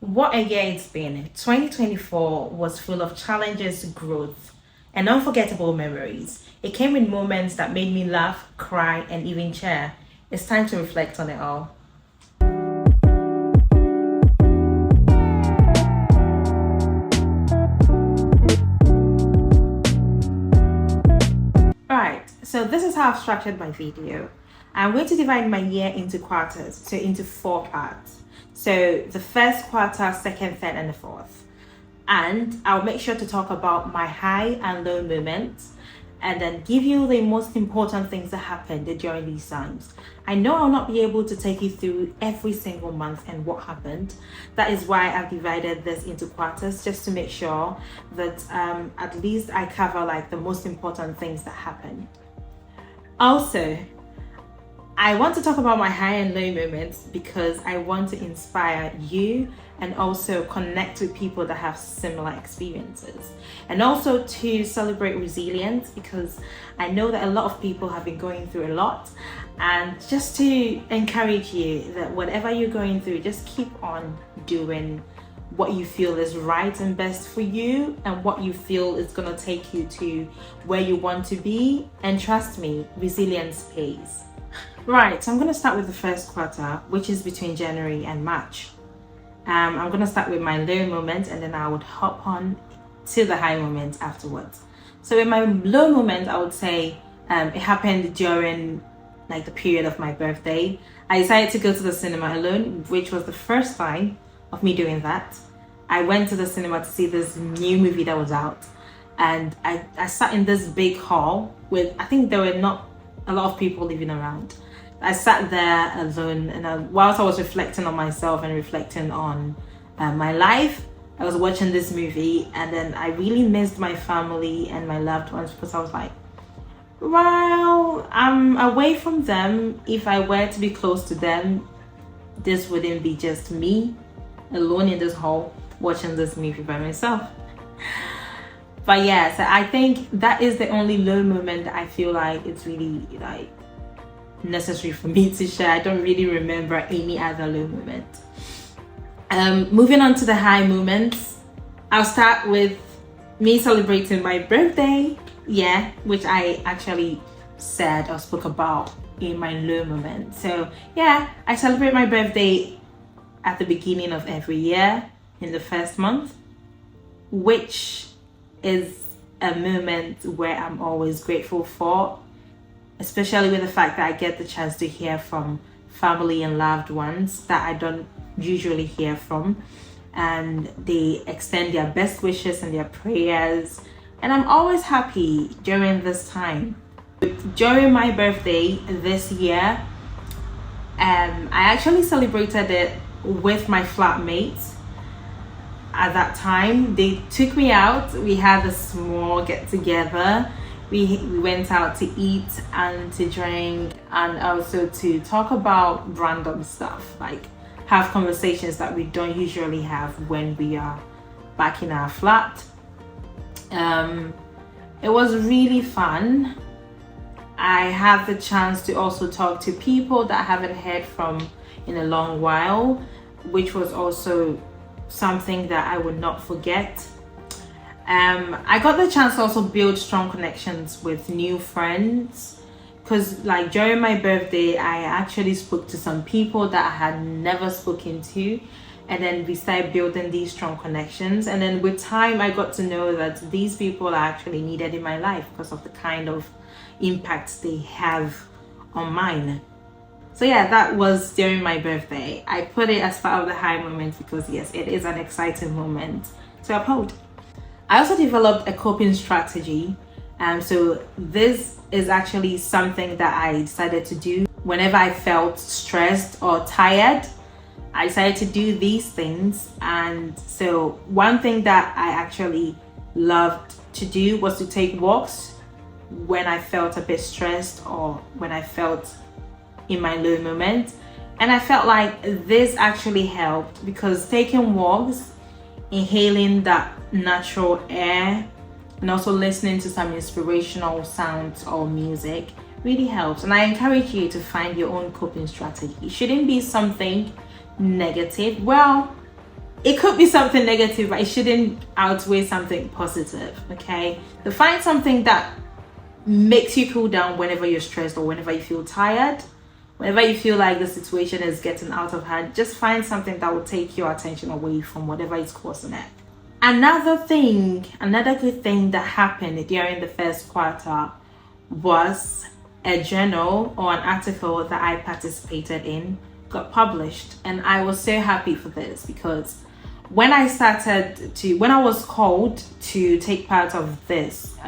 What a year it's been. 2024 was full of challenges, growth, and unforgettable memories. It came with moments that made me laugh, cry, and even cheer. It's time to reflect on it all. Right, so this is how I've structured my video. I'm going to divide my year into quarters, so into four parts. So the first quarter, second, third, and the fourth. And I'll make sure to talk about my high and low moments and then give you the most important things that happened during these times. I know I'll not be able to take you through every single month and what happened. That is why I've divided this into quarters, just to make sure that at least I cover like the most important things that happened. Also, I want to talk about my high and low moments because I want to inspire you and also connect with people that have similar experiences. And also to celebrate resilience because I know that a lot of people have been going through a lot. And just to encourage you that whatever you're going through, just keep on doing what you feel is right and best for you and what you feel is going to take you to where you want to be. And trust me, resilience pays. Right, so I'm going to start with the first quarter, which is between January and March. I'm going to start with my low moment and then I would hop on to the high moment afterwards. So in my low moment, I would say it happened during like the period of my birthday. I decided to go to the cinema alone, which was the first time of me doing that. I went to the cinema to see this new movie that was out. And I sat in this big hall with, I think there were not a lot of people living around. I sat there alone and whilst I was reflecting on myself and reflecting on my life, I was watching this movie and then I really missed my family and my loved ones because I was like, well, I'm away from them. If I were to be close to them, this wouldn't be just me alone in this hall watching this movie by myself. But yeah, so I think that is the only low moment that I feel like it's really like necessary for me to share. I don't really remember any other low moment. Moving on to the high moments, I'll start with me celebrating my birthday, which I actually said or spoke about in my low moment. So yeah, I celebrate my birthday at the beginning of every year in the first month, which is a moment where I'm always grateful for, especially with the fact that I get the chance to hear from family and loved ones that I don't usually hear from, and they extend their best wishes and their prayers, and I'm always happy during this time. During my birthday this year, I actually celebrated it with my flatmates. At that time, they took me out. We had a small get together. We went out to eat and to drink and also to talk about random stuff, like have conversations that we don't usually have when we are back in our flat. It was really fun. I had the chance to also talk to people that I haven't heard from in a long while, which was also something that I would not forget. I got the chance to also build strong connections with new friends because like during my birthday I actually spoke to some people that I had never spoken to, and then we started building these strong connections, and then with time I got to know that these people are actually needed in my life because of the kind of impact they have on mine. So yeah, that was during my birthday. I put it as part of the high moment because yes, it is an exciting moment to uphold. I also developed a coping strategy. So this is actually something that I decided to do whenever I felt stressed or tired. I decided to do these things. And so one thing that I actually loved to do was to take walks when I felt a bit stressed or when I felt in my low moment. And I felt like this actually helped because taking walks, inhaling that natural air, and also listening to some inspirational sounds or music really helps. And I encourage you to find your own coping strategy. It shouldn't be something negative. Well, it could be something negative, but it shouldn't outweigh something positive. Okay, to find something that makes you cool down whenever you're stressed or whenever you feel tired, whenever you feel like the situation is getting out of hand. Just find something that will take your attention away from whatever is causing it. Another good thing that happened during the first quarter was a journal or an article that I participated in got published, and I was so happy for this because when I was called to take part of this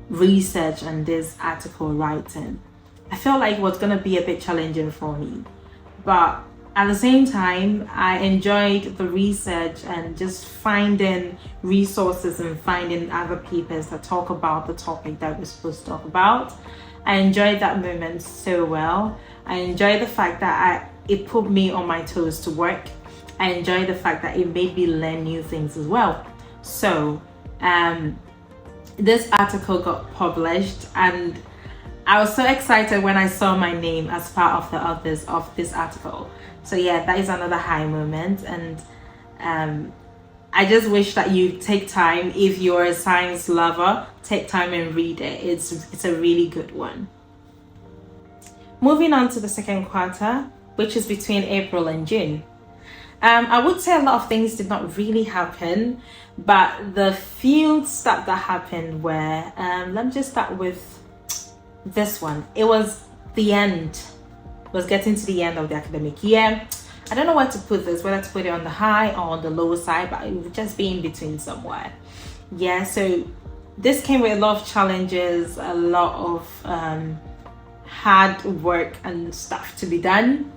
research and this article writing, I felt like it was going to be a bit challenging for me, but at the same time, I enjoyed the research and just finding resources and finding other papers that talk about the topic that we're supposed to talk about. I enjoyed that moment so well. I enjoyed the fact that it put me on my toes to work. I enjoyed the fact that it made me learn new things as well. So this article got published, and I was so excited when I saw my name as part of the authors of this article. So yeah, that is another high moment, and I just wish that you take time, if you're a science lover, take time and read it. It's a really good one. Moving on to the second quarter, which is between April and June. I would say a lot of things did not really happen, but the few stuff that happened were, let me just start with this one. It was the end. Was getting to the end of the academic year. I don't know where to put this, whether to put it on the high or on the low side, but it would just be in between somewhere. Yeah, so this came with a lot of challenges, a lot of hard work and stuff to be done.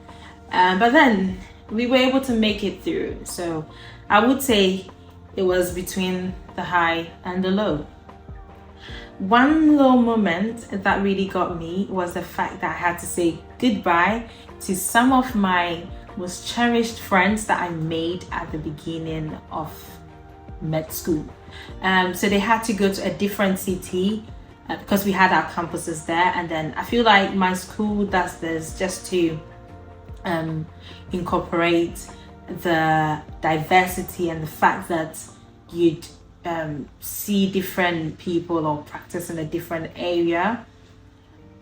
But then we were able to make it through. So I would say it was between the high and the low. One low moment that really got me was the fact that I had to say goodbye to some of my most cherished friends that I made at the beginning of med school. So they had to go to a different city because we had our campuses there, and then I feel like my school does this just to incorporate the diversity and the fact that you'd see different people or practice in a different area.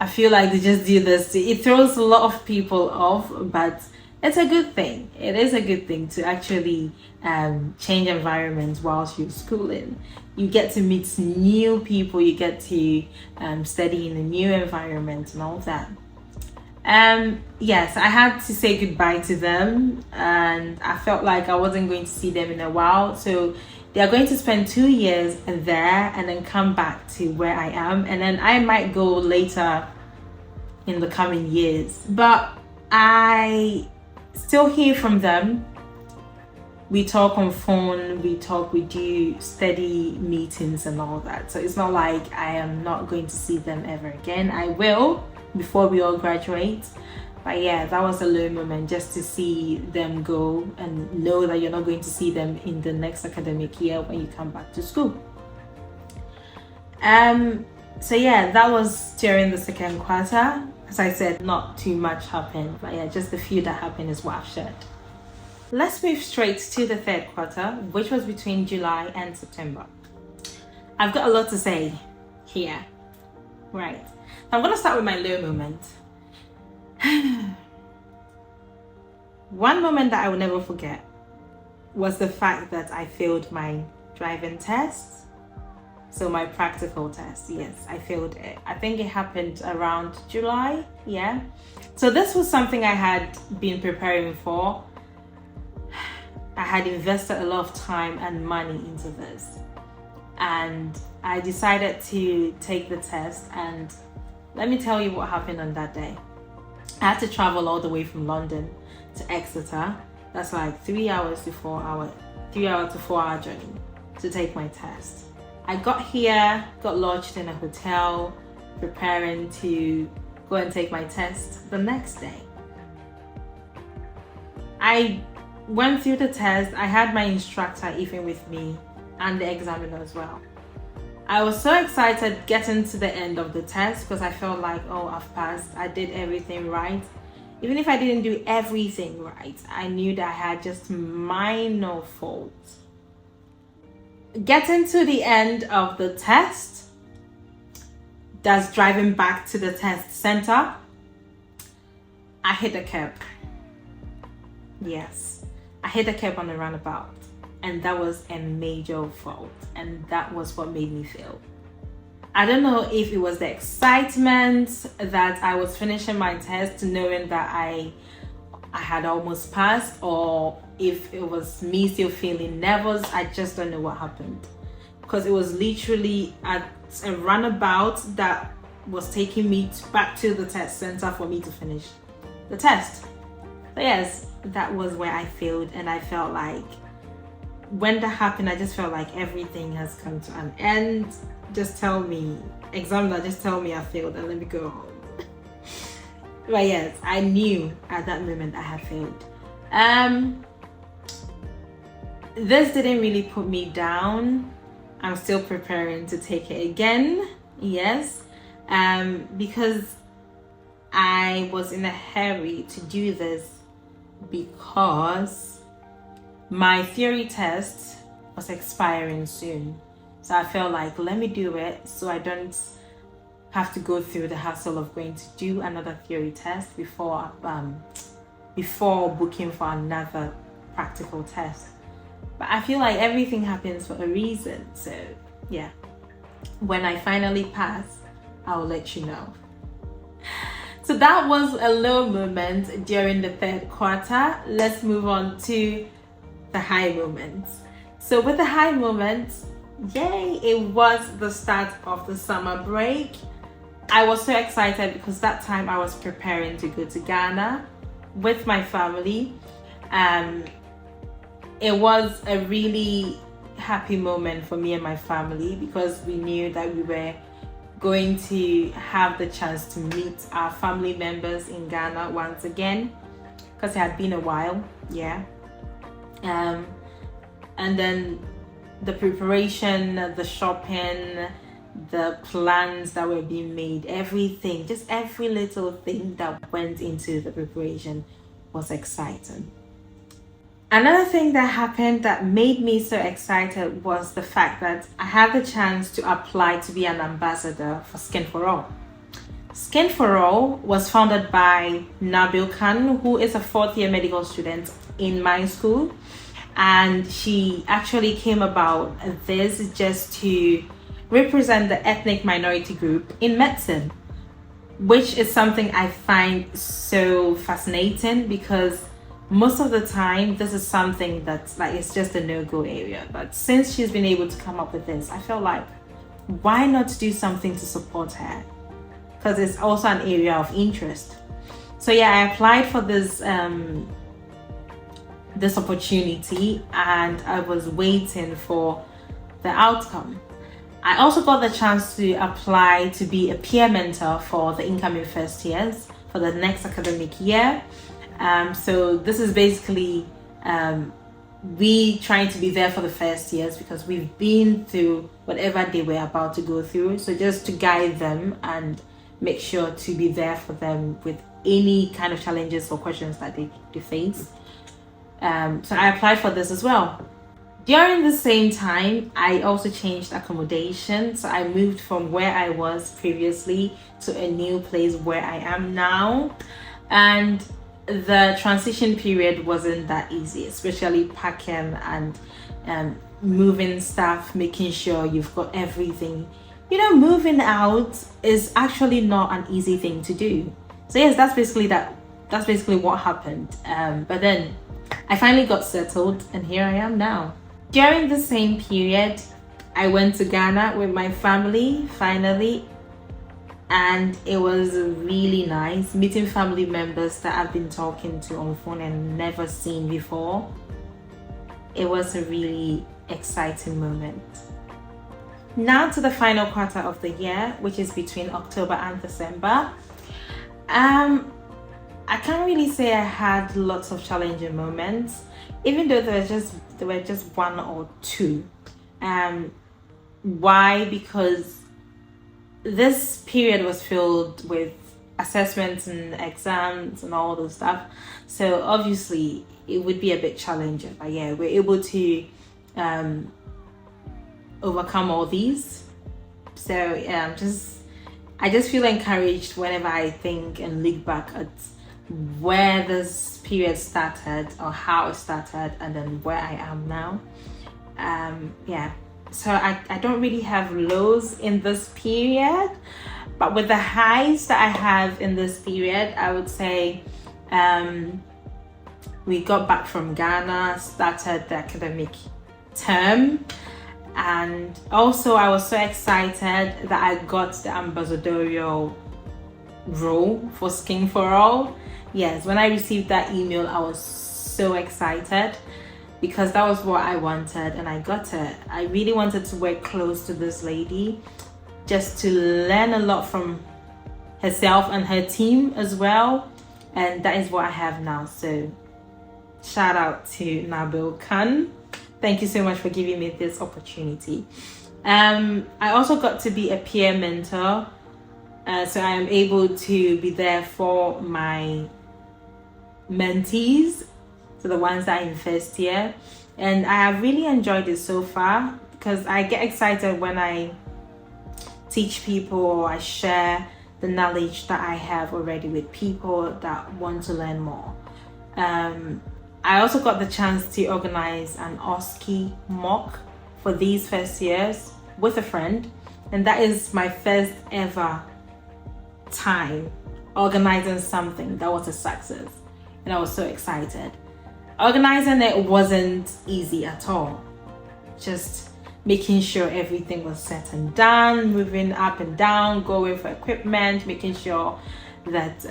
I feel like they just do this. It throws a lot of people off, but it's a good thing. It is a good thing to actually change environments whilst you're schooling. You get to meet new people, you get to study in a new environment and all that. Yes, I had to say goodbye to them, and I felt like I wasn't going to see them in a while. So they are going to spend 2 years there and then come back to where I am, and then I might go later in the coming years. But I still hear from them. We talk on phone, we do steady meetings and all that. So it's not like I am not going to see them ever again. I will before we all graduate. But yeah, that was a low moment, just to see them go and know that you're not going to see them in the next academic year when you come back to school. So yeah, that was during the second quarter. As I said, not too much happened, but yeah, just the few that happened is what I've shared. Let's move straight to the third quarter, which was between July and September. I've got a lot to say here. Right. I'm going to start with my low moment. One moment that I will never forget was the fact that I failed my driving test. So my practical test, yes, I failed it. I think it happened around July, yeah. So this was something I had been preparing for. I had invested a lot of time and money into this. And I decided to take the test, and let me tell you what happened on that day. I had to travel all the way from London to Exeter. That's like 3 hours to 4 hour journey to take my test. I got here, got lodged in a hotel, preparing to go and take my test the next day. I went through the test. I had my instructor even with me and the examiner as well. I was so excited getting to the end of the test because I felt like, oh, I've passed. I did everything right. Even if I didn't do everything right, I knew that I had just minor faults. Getting to the end of the test, that's driving back to the test center, I hit a curb. Yes, I hit a curb on the roundabout, and that was a major fault, and that was what made me fail. I don't know if it was the excitement that I was finishing my test knowing that I had almost passed, or if it was me still feeling nervous. I just don't know what happened, because it was literally at a runabout that was taking me back to the test center for me to finish the test. So yes, that was where I failed, and I felt like when that happened, I just felt like everything has come to an end. Just tell me, examiner, just tell me I failed and let me go home. But yes, I knew at that moment I had failed. This didn't really put me down. I'm still preparing to take it again. Yes, because I was in a hurry to do this because my theory test was expiring soon. So I felt like, let me do it so I don't have to go through the hassle of going to do another theory test before booking for another practical test. But I feel like everything happens for a reason. So yeah, when I finally pass, I'll let you know. So that was a low moment during the third quarter. Let's move on to the high moments. So with the high moments, yay, it was the start of the summer break. I was so excited because that time I was preparing to go to Ghana with my family. It was a really happy moment for me and my family because we knew that we were going to have the chance to meet our family members in Ghana once again, because it had been a while. Yeah. And then the preparation, the shopping, the plans that were being made, everything, just every little thing that went into the preparation was exciting. Another thing that happened that made me so excited was the fact that I had the chance to apply to be an ambassador for Skin for All. Skin for All was founded by Nabil Khan, who is a fourth-year medical student in my school. And she actually came about this just to represent the ethnic minority group in medicine, which is something I find so fascinating because most of the time this is something that's like it's just a no-go area. But since she's been able to come up with this, I felt like why not do something to support her, because it's also an area of interest. So yeah, I applied for this opportunity and I was waiting for the outcome. I also got the chance to apply to be a peer mentor for the incoming first years for the next academic year. So this is basically we trying to be there for the first years because we've been through whatever they were about to go through. So just to guide them and make sure to be there for them with any kind of challenges or questions that they face. So I applied for this as well. During the same time, I also changed accommodation. So I moved from where I was previously to a new place where I am now. And the transition period wasn't that easy, especially packing and moving stuff, making sure you've got everything. You know, moving out is actually not an easy thing to do. So yes, that's basically what happened. But then I finally got settled and here I am now. During the same period, I went to Ghana with my family finally, and it was really nice meeting family members that I've been talking to on phone and never seen before. It was a really exciting moment. Now to the final quarter of the year, which is between October and December. I can't really say I had lots of challenging moments, even though there were just one or two. Why? Because this period was filled with assessments and exams and all those stuff. So obviously it would be a bit challenging, but yeah, we're able to overcome all these. So I just feel encouraged whenever I think and look back at where this period started or how it started and then where I am now. Yeah, so I don't really have lows in this period, but with the highs that I have in this period, I would say we got back from Ghana, started the academic term, and also I was so excited that I got the ambassadorial role for Skin for All. Yes, when I received that email, I was so excited because that was what I wanted and I got it. I really wanted to work close to this lady just to learn a lot from herself and her team as well, and that is what I have now. So shout out to Nabil Khan. Thank you so much for giving me this opportunity. I also got to be a peer mentor, so I am able to be there for my mentees, so the ones that are in first year, and I have really enjoyed it so far because I get excited when I teach people or I share the knowledge that I have already with people that want to learn more. I also got the chance to organize an OSCE mock for these first years with a friend, and that is my first ever time organizing something that was a success, and I was so excited. Organizing it wasn't easy at all, just making sure everything was set and done, moving up and down, going for equipment, making sure that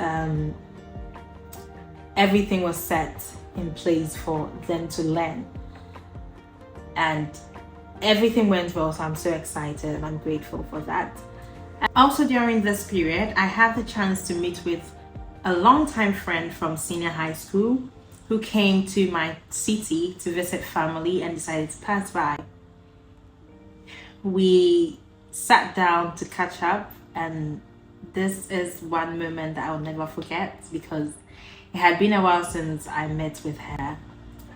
everything was set in place for them to learn, and everything went well, so I'm so excited and I'm grateful for that. Also during this period, I had the chance to meet with a longtime friend from senior high school who came to my city to visit family and decided to pass by. We sat down to catch up, and this is one moment that I'll never forget because it had been a while since I met with her.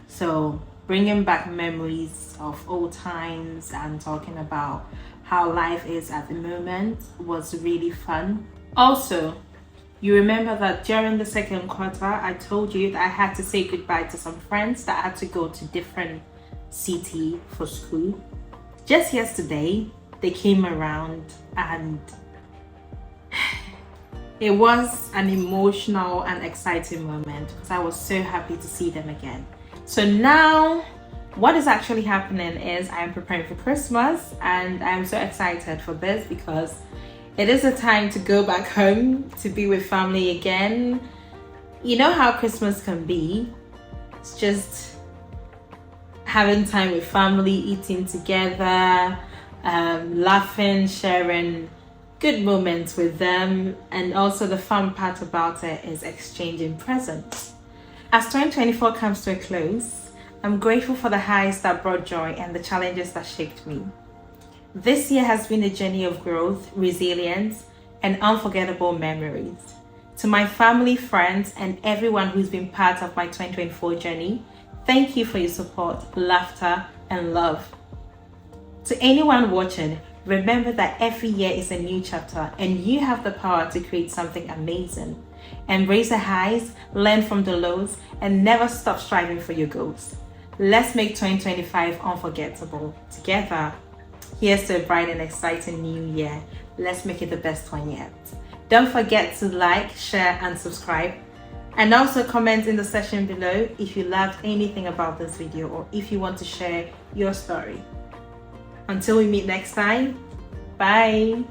So bringing back memories of old times and talking about how life is at the moment was really fun. Also, you remember that during the second quarter, I told you that I had to say goodbye to some friends that had to go to different city for school. Just yesterday, they came around and it was an emotional and exciting moment because I was so happy to see them again. So now, what is actually happening is I'm preparing for Christmas, and I'm so excited for this because it is a time to go back home to be with family again. You know how Christmas can be. It's just having time with family, eating together, laughing, sharing good moments with them, and also the fun part about it is exchanging presents. As 2024 comes to a close, I'm grateful for the highs that brought joy and the challenges that shaped me. This year has been a journey of growth, resilience, and unforgettable memories. To my family, friends, and everyone who's been part of my 2024 journey, thank you for your support, laughter, and love. To anyone watching, remember that every year is a new chapter and you have the power to create something amazing. Embrace the highs, learn from the lows, and never stop striving for your goals. Let's make 2025 unforgettable together. Here's to a bright and exciting new year. Let's make it the best one yet. Don't forget to like, share, and subscribe. And also comment in the section below if you loved anything about this video or if you want to share your story. Until we meet next time, bye.